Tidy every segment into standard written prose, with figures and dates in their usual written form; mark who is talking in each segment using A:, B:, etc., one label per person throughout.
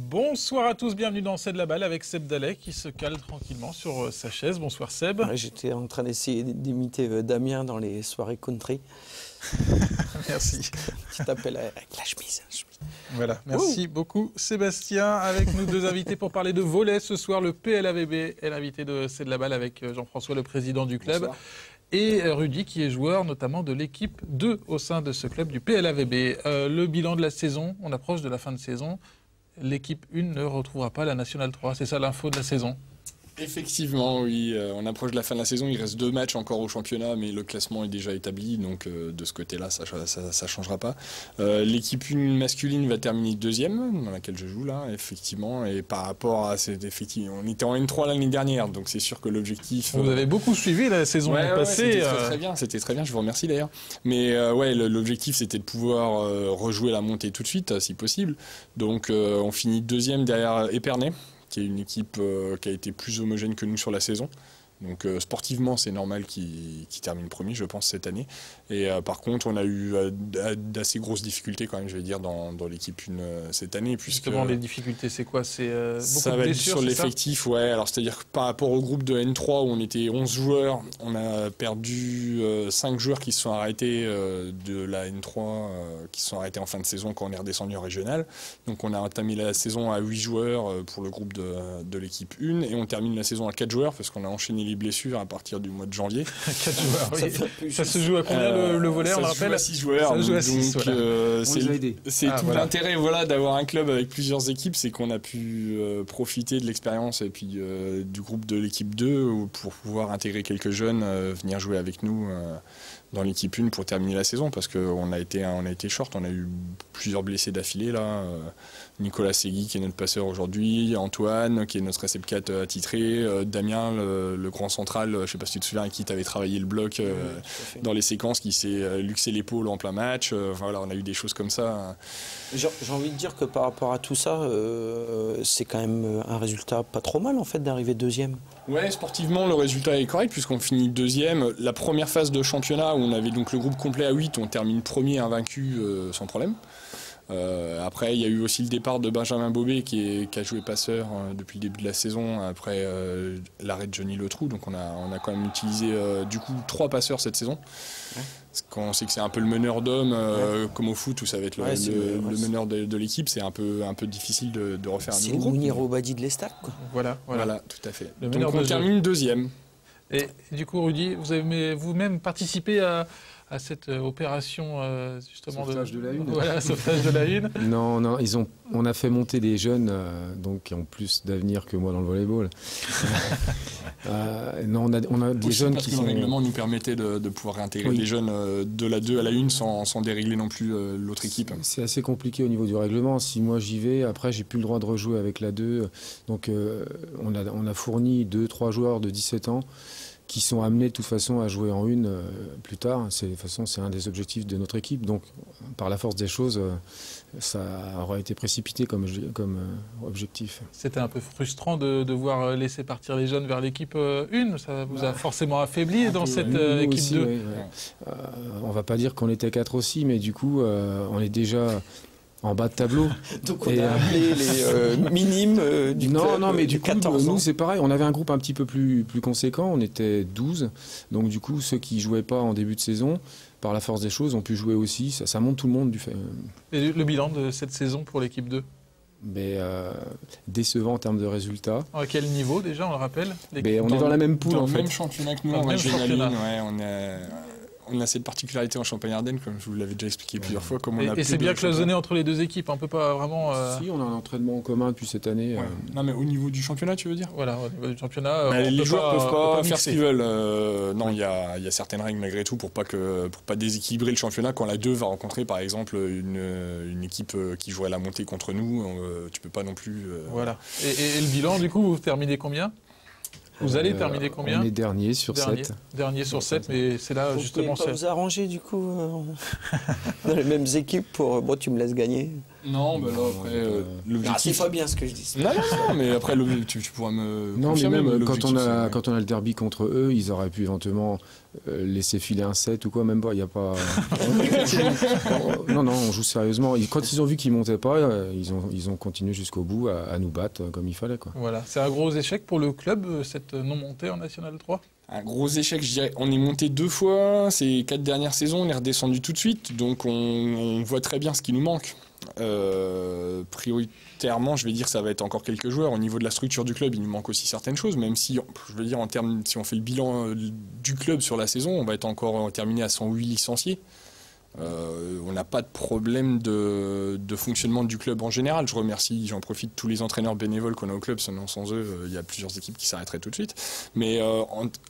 A: Bonsoir à tous, bienvenue dans C'est de la balle avec Seb Dallet qui se cale tranquillement sur sa chaise. Bonsoir Seb.
B: Ouais, j'étais en train d'essayer d'imiter Damien dans les soirées country.
A: Merci.
B: Tu t'appelles avec la chemise.
A: Voilà, merci beaucoup Sébastien. Avec nous deux invités pour parler de volley ce soir, le PLAVB est l'invité de C'est de la balle avec Jean-François, le président du club. Bonsoir. Et Rudy qui est joueur notamment de l'équipe 2 au sein de ce club du PLAVB. Le bilan de la saison, on approche de la fin de saison. L'équipe 1 ne retrouvera pas la Nationale 3, c'est ça l'info de la saison?
C: Effectivement, oui, on approche de la fin de la saison, il reste 2 matchs encore au championnat, mais le classement est déjà établi, donc de ce côté-là, ça ne changera pas. L'équipe 1 masculine va terminer 2e, dans laquelle je joue là, effectivement, et par rapport à cette effectivement, on était en N3 l'année dernière, donc c'est sûr que l'objectif...
A: Vous avez beaucoup suivi la saison passée.
C: C'était très bien, je vous remercie d'ailleurs. Mais ouais, l'objectif c'était de pouvoir rejouer la montée tout de suite, si possible. Donc on finit 2e derrière Épernay, qui est une équipe qui a été plus homogène que nous sur la saison. Donc sportivement, c'est normal qu'ils terminent premier, je pense, cette année. Et par contre, on a eu d'assez grosses difficultés, quand même, je vais dire, dans l'équipe 1 cette année.
A: Justement, les difficultés, c'est quoi? C'est
C: ça va être sur l'effectif, ouais. Alors, c'est-à-dire que par rapport au groupe de N3, où on était 11 joueurs, on a perdu 5 joueurs qui se sont arrêtés de la N3, qui se sont arrêtés en fin de saison quand on est redescendu en régional. Donc, on a entamé la saison à 8 joueurs pour le groupe de l'équipe 1. Et on termine la saison à 4 joueurs, parce qu'on a enchaîné les blessures à partir du mois de janvier.
A: 4 joueurs, oui. Ça se joue à combien le volley, on le rappelle?
C: Ça se joue à 6 joueurs.
A: Ça se joue à 6,
C: c'est tout l'intérêt d'avoir un club avec plusieurs équipes, c'est qu'on a pu profiter de l'expérience et puis du groupe de l'équipe 2 pour pouvoir intégrer quelques jeunes, venir jouer avec nous dans l'équipe 1 pour terminer la saison, parce qu'on a été short, on a eu plusieurs blessés d'affilée là. Nicolas Segui qui est notre passeur aujourd'hui, Antoine qui est notre récepteur attitré, Damien le grand central, je ne sais pas si tu te souviens, avec qui tu avais travaillé le bloc dans les séquences, qui s'est luxé l'épaule en plein match. Voilà, on a eu des choses comme ça.
B: J'ai envie de dire que par rapport à tout ça, c'est quand même un résultat pas trop mal en fait d'arriver 2e.
C: Ouais, sportivement le résultat est correct puisqu'on finit 2e. La première phase de championnat où on avait donc le groupe complet à 8, on termine premier invaincu sans problème. Après, il y a eu aussi le départ de Benjamin Bobet qui a joué passeur depuis le début de la saison après l'arrêt de Johnny Letrou. Donc on a quand même utilisé du coup 3 passeurs cette saison. Ouais. Parce qu'on sait que c'est un peu le meneur d'hommes, comme au foot où ça va être le meneur de l'équipe. C'est un peu difficile de refaire un nouveau groupe.
B: C'est le Mounir Obadi de l'Estac, quoi.
C: Voilà, tout à fait. Donc on termine 2e.
A: Et du coup, Rudy, vous avez vous-même participé à cette opération justement
D: sauvetage de la une.
A: Voilà, sauvetage de la une.
D: Non, on a fait monter des jeunes donc qui ont plus d'avenir que moi dans le volleyball. Non, on a des jeunes qui sont...
C: Le règlement nous permettait de pouvoir réintégrer les jeunes de la 2 à la 1 sans dérégler non plus l'autre équipe.
D: C'est assez compliqué au niveau du règlement. Si moi j'y vais, après j'ai plus le droit de rejouer avec la 2. Donc on a fourni 2-3 joueurs de 17 ans qui sont amenés de toute façon à jouer en 1 plus tard. De toute façon, c'est un des objectifs de notre équipe. Donc, par la force des choses, ça aurait été précipité comme objectif.
A: C'était un peu frustrant de devoir laisser partir les jeunes vers l'équipe 1. Ça vous a forcément affaibli dans cette équipe
D: aussi,
A: 2.
D: Oui. On ne va pas dire qu'on était 4 aussi, mais du coup, on est déjà... en bas de tableau.
B: Donc on a appelé les minimes du club.
D: Non, mais du coup,
B: 14 ans.
D: nous c'est pareil, on avait un groupe un petit peu plus conséquent, on était 12, donc du coup ceux qui ne jouaient pas en début de saison, par la force des choses, ont pu jouer aussi, ça monte tout le monde du fait.
A: Et le bilan de cette saison pour l'équipe 2?
D: Décevant en termes de résultats.
A: À quel niveau déjà, on le rappelle?
D: On est dans la même poule en fait.
C: Dans le même championnat que nous, en régional, on a cette particularité en Champagne-Ardenne, comme je vous l'avais déjà expliqué plusieurs fois.
A: Et c'est bien cloisonné entre les deux équipes, on ne peut pas vraiment...
D: Si, on a un entraînement en commun depuis cette année.
C: Ouais. Non, mais au niveau du championnat, tu veux dire?
A: Voilà, au niveau du championnat...
C: les joueurs ne peuvent pas faire ce qu'ils veulent. Non, il y a certaines règles malgré tout pour pas déséquilibrer le championnat. Quand la 2 va rencontrer, par exemple, une équipe qui joue à la montée contre nous, tu peux pas non plus...
A: Voilà. Et le bilan, du coup, vous terminez combien? Vous allez terminer combien?
D: On est dernier sur 7.
A: Dernier sur 7, mais c'est là justement...
B: Vous pouvez pas vous arranger du coup dans les mêmes équipes pour... Bon, tu me laisses gagner.
C: Non, bah là, après, l'objectif...
B: c'est pas bien ce que je dis.
C: Non, mais après, tu pourras me
D: Non, mais même quand on a le derby contre eux, ils auraient pu éventuellement laisser filer un 7 ou quoi, même pas, il n'y a pas... non, on joue sérieusement. Quand ils ont vu qu'ils montaient pas, ils ont continué jusqu'au bout à nous battre comme il fallait, quoi.
A: Voilà, c'est un gros échec pour le club, cette non-montée en National 3 ?
C: Un gros échec, je dirais. On est monté 2 fois, ces 4 dernières saisons, on est redescendu tout de suite, donc on voit très bien ce qui nous manque. Prioritairement, je vais dire, ça va être encore quelques joueurs. Au niveau de la structure du club, il nous manque aussi certaines choses, même si, je veux dire, en termes, si on fait le bilan du club sur la saison, on va être encore terminé à 108 licenciés. On n'a pas de problème de fonctionnement du club en général. Je remercie, j'en profite, tous les entraîneurs bénévoles qu'on a au club, sinon sans eux, il y a plusieurs équipes qui s'arrêteraient tout de suite. Mais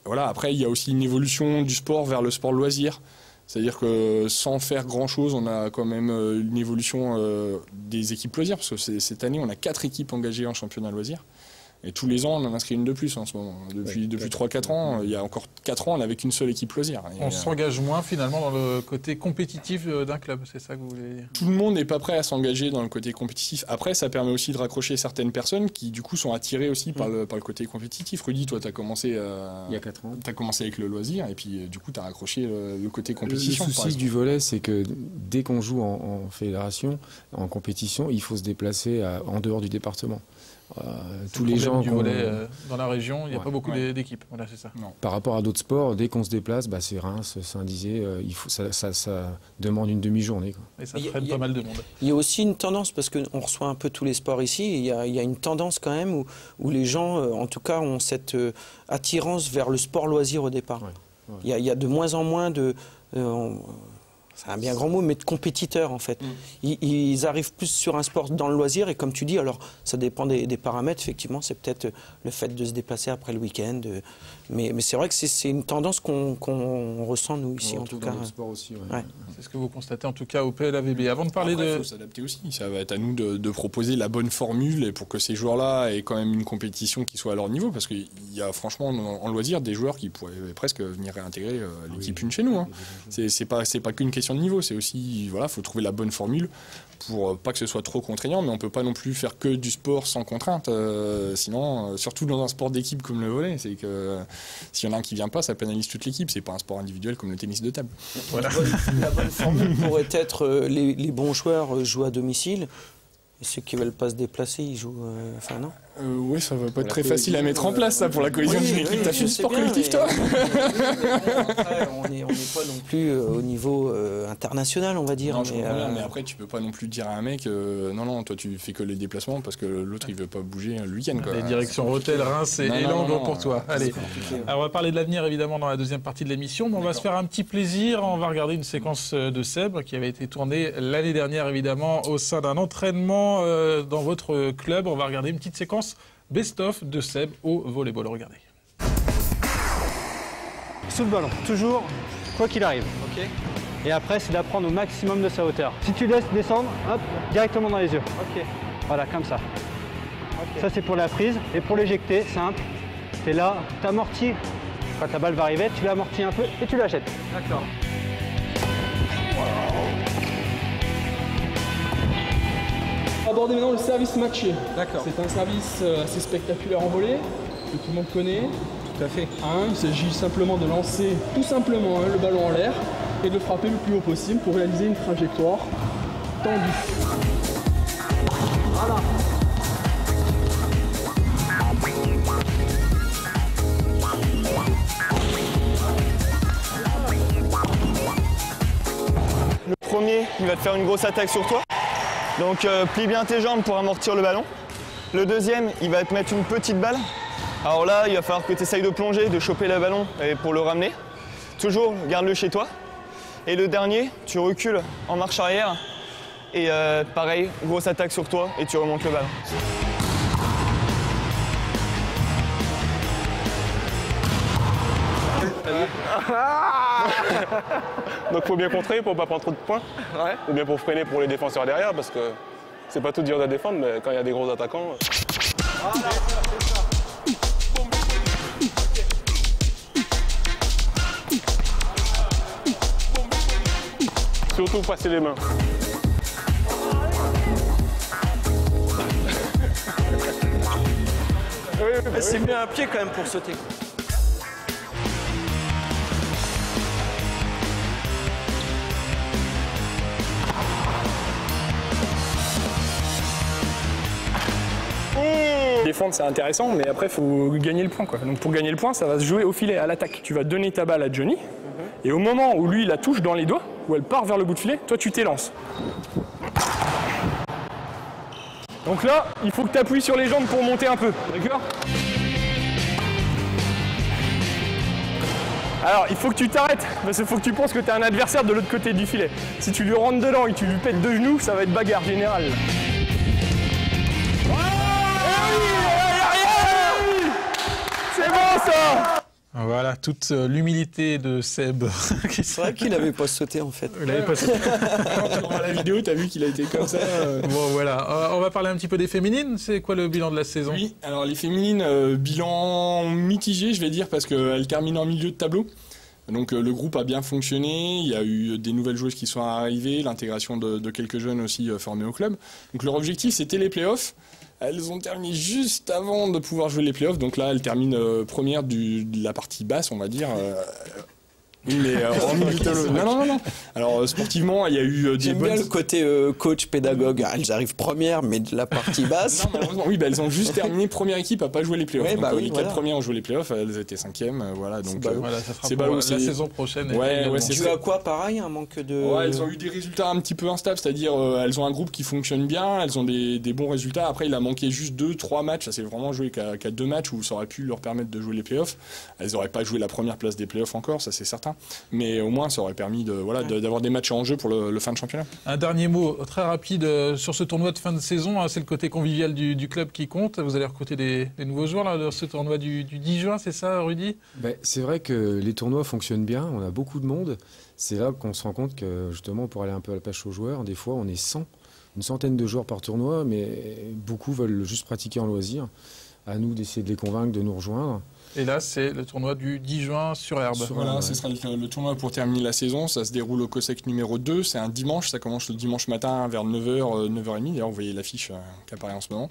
C: voilà, après, il y a aussi une évolution du sport vers le sport loisir. C'est-à-dire que sans faire grand-chose, on a quand même une évolution des équipes loisirs, parce que cette année, on a 4 équipes engagées en championnat loisirs. Et tous les ans, on en inscrit une de plus en ce moment. Depuis 3-4 ans, il y a encore 4 ans, on n'avait qu'une seule équipe loisir.
A: On s'engage moins finalement dans le côté compétitif d'un club, c'est ça que vous voulez dire ?
C: Tout le monde n'est pas prêt à s'engager dans le côté compétitif. Après, ça permet aussi de raccrocher certaines personnes qui, du coup, sont attirées aussi par le côté compétitif. Rudy, toi, tu as commencé il y a 4 ans. Tu as commencé avec le loisir et puis, du coup, tu as raccroché le côté compétition.
D: Le souci du volley, c'est que dès qu'on joue en fédération, en compétition, il faut se déplacer en dehors du département.
A: Tous les gens du volley dans la région, il n'y a pas beaucoup d'équipes. Voilà, c'est ça.
D: Non. Par rapport à d'autres sports, dès qu'on se déplace, c'est Reims, Saint-Dizier, ça demande une demi-journée, quoi.
A: Et ça traîne pas mal de monde.
B: Il y a aussi une tendance, parce qu'on reçoit un peu tous les sports ici, il y a une tendance quand même où les gens, en tout cas, ont cette attirance vers le sport loisir au départ. Ouais. Il y a de moins en moins de... c'est un bien grand mot, mais de compétiteurs en fait. Ils arrivent plus sur un sport dans le loisir et comme tu dis, alors ça dépend des paramètres, effectivement, c'est peut-être le fait de se déplacer après le week-end. Mais c'est vrai que c'est une tendance qu'on ressent nous ici en tout cas.
D: Sport aussi,
A: ouais. C'est ce que vous constatez en tout cas au PLAVB. Avant de parler
C: il faut s'adapter aussi. Ça va être à nous de proposer la bonne formule et pour que ces joueurs-là aient quand même une compétition qui soit à leur niveau, parce qu'il y a franchement en loisir des joueurs qui pourraient presque venir réintégrer l'équipe une chez nous. Hein. C'est pas qu'une question de niveau, c'est aussi, voilà, faut trouver la bonne formule pour pas que ce soit trop contraignant, mais on peut pas non plus faire que du sport sans contrainte, sinon, surtout dans un sport d'équipe comme le volley, c'est que s'il y en a un qui vient pas, ça pénalise toute l'équipe, c'est pas un sport individuel comme le tennis de table.
B: Voilà. La bonne formule pourrait être les bons joueurs jouent à domicile, et ceux qui veulent pas se déplacer, ils jouent, enfin non.
C: Oui, ça va pas être très facile à mettre en place, ça, pour la cohésion d'une équipe. T'as fait du sport collectif, toi ?
B: Après, on n'est pas non plus au niveau international, on va dire.
C: Non, mais après, tu peux pas non plus dire à un mec, non, toi, tu fais que les déplacements parce que l'autre, il veut pas bouger le week-end.
A: Les directions Rotel, Reims et Langres pour toi. Allez, alors, on va parler de l'avenir, évidemment, dans la deuxième partie de l'émission, mais on va se faire un petit plaisir. On va regarder une séquence de Seb qui avait été tournée l'année dernière, évidemment, au sein d'un entraînement dans votre club. On va regarder une petite séquence best-of de Seb au volleyball. Regardez.
E: Sous le ballon, toujours, quoi qu'il arrive. Okay. Et après, c'est d'apprendre au maximum de sa hauteur. Si tu laisses descendre, hop, directement dans les yeux. Okay. Voilà, comme ça. Okay. Ça, c'est pour la prise. Et pour l'éjecter, simple. Tu es là, tu amortis. Quand la balle va arriver, tu l'amortis un peu et tu la jettes.
F: D'accord. Aborder maintenant le service matché.
E: D'accord.
F: C'est un service assez spectaculaire en volley, que tout le monde connaît.
E: Tout à fait.
F: Il s'agit simplement de lancer tout simplement le ballon en l'air et de le frapper le plus haut possible pour réaliser une trajectoire tendue. Voilà.
G: Le premier, il va te faire une grosse attaque sur toi. Donc plie bien tes jambes pour amortir le ballon. Le deuxième, il va te mettre une petite balle. Alors là, il va falloir que tu essayes de plonger, de choper le ballon pour le ramener. Toujours, garde-le chez toi. Et le dernier, tu recules en marche arrière. Et pareil, grosse attaque sur toi et tu remontes le ballon.
H: Donc faut bien contrer pour pas prendre trop de points.
F: Ouais.
H: Ou bien pour freiner pour les défenseurs derrière parce que c'est pas tout dur de défendre, mais quand il y a des gros attaquants. Surtout passer les mains.
B: C'est mieux un pied quand même pour sauter.
I: Défendre, c'est intéressant, mais après, il faut gagner le point, quoi. Donc pour gagner le point, ça va se jouer au filet, à l'attaque. Tu vas donner ta balle à Johnny, et au moment où lui, il la touche dans les doigts, où elle part vers le bout de filet, toi, tu t'élances. Donc là, il faut que tu appuies sur les jambes pour monter un peu, d'accord? Alors, il faut que tu t'arrêtes, parce qu'il faut que tu penses que tu as un adversaire de l'autre côté du filet. Si tu lui rentres dedans et que tu lui pètes 2 genoux, ça va être bagarre générale. C'est bon ça!
A: Voilà, toute l'humilité de Seb.
B: C'est vrai qu'il n'avait pas sauté en fait.
A: Il avait pas sauté.
C: Quand tu vois la vidéo, t'as vu qu'il a été comme ça.
A: Bon voilà, on va parler un petit peu des féminines. C'est quoi le bilan de la saison?
C: Oui, alors les féminines, bilan mitigé, je vais dire, parce qu'elles terminent en milieu de tableau. Donc le groupe a bien fonctionné, il y a eu des nouvelles joueuses qui sont arrivées, l'intégration de quelques jeunes aussi formés au club. Donc leur objectif, c'était les playoffs. Elles ont terminé juste avant de pouvoir jouer les playoffs, donc là elles terminent première de la partie basse, on va dire. Mais en milieu de tableau. Non. Alors sportivement, il y a eu des
B: J'aime bien le côté coach pédagogue. Elles arrivent premières, mais de la partie basse.
C: Non, malheureusement, oui, elles ont juste terminé première équipe à pas jouer les playoffs.
B: Ouais,
C: donc, les 4
B: voilà.
C: premières ont joué les playoffs, elles étaient 5e, voilà. Donc
A: Voilà, ça sera
C: c'est
A: pour
C: ballot,
A: la
C: c'est-
A: saison prochaine.
C: Ouais, c'est
B: Tu
C: ça.
B: as quoi pareil, un manque de.
C: Ouais, elles ont eu des résultats un petit peu instables, c'est-à-dire elles ont un groupe qui fonctionne bien, elles ont des bons résultats. Après, il a manqué juste 2-3 matchs, ça s'est vraiment joué qu'à 2 matchs où ça aurait pu leur permettre de jouer les playoffs. Elles n'auraient pas joué la première place des playoffs encore, ça c'est certain. Mais au moins, ça aurait permis d'avoir des matchs en jeu pour le fin de championnat.
A: Un dernier mot très rapide sur ce tournoi de fin de saison. C'est le côté convivial du club qui compte. Vous allez recruter des nouveaux joueurs là, dans ce tournoi du 10 juin, c'est ça, Rudy?
D: C'est vrai que les tournois fonctionnent bien, on a beaucoup de monde. C'est là qu'on se rend compte que justement, pour aller un peu à la pêche aux joueurs, des fois on est 100, une centaine de joueurs par tournoi, mais beaucoup veulent juste pratiquer en loisir. À nous d'essayer de les convaincre de nous rejoindre.
A: Et là, c'est le tournoi du 10 juin sur herbe.
C: Voilà, ce sera le tournoi pour terminer la saison. Ça se déroule au COSEC numéro 2. C'est un dimanche. Ça commence le dimanche matin vers 9h, 9h30. D'ailleurs, vous voyez l'affiche qui apparaît en ce moment.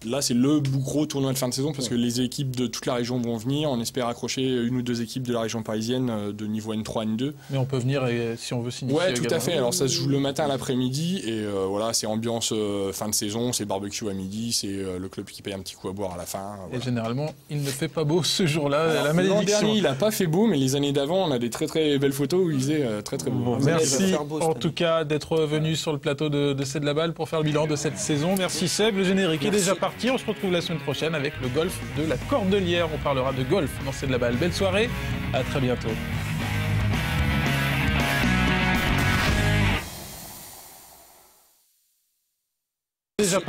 C: Là, c'est le gros tournoi de fin de saison parce que les équipes de toute la région vont venir. On espère accrocher 1 ou 2 équipes de la région parisienne de niveau N3, N2.
A: Mais on peut venir si on veut s'initier.
C: Ouais, tout
A: également.
C: à fait. Alors ça se joue le matin à l'après-midi et voilà, c'est ambiance fin de saison, c'est barbecue à midi, c'est le club qui paye un petit coup à boire à la fin.
A: Et
C: Voilà.
A: généralement, il ne fait pas beau ce jour-là.
C: Alors,
A: La
C: l'an
A: malédiction.
C: dernier, il n'a pas fait beau, mais les années d'avant, on a des très très belles photos où il faisait très très beau.
A: Bon,
B: Vous allez
A: merci
B: faire beau, cette
A: en
B: année.
A: tout cas d'être venu sur le plateau de C'est de la balle pour faire le bilan de cette saison. Merci Seb, le générique est déjà parti. On se retrouve la semaine prochaine avec le golf de la Cordelière. On parlera de golf dans C'est de la balle. Belle soirée, à très bientôt. Déjà parti.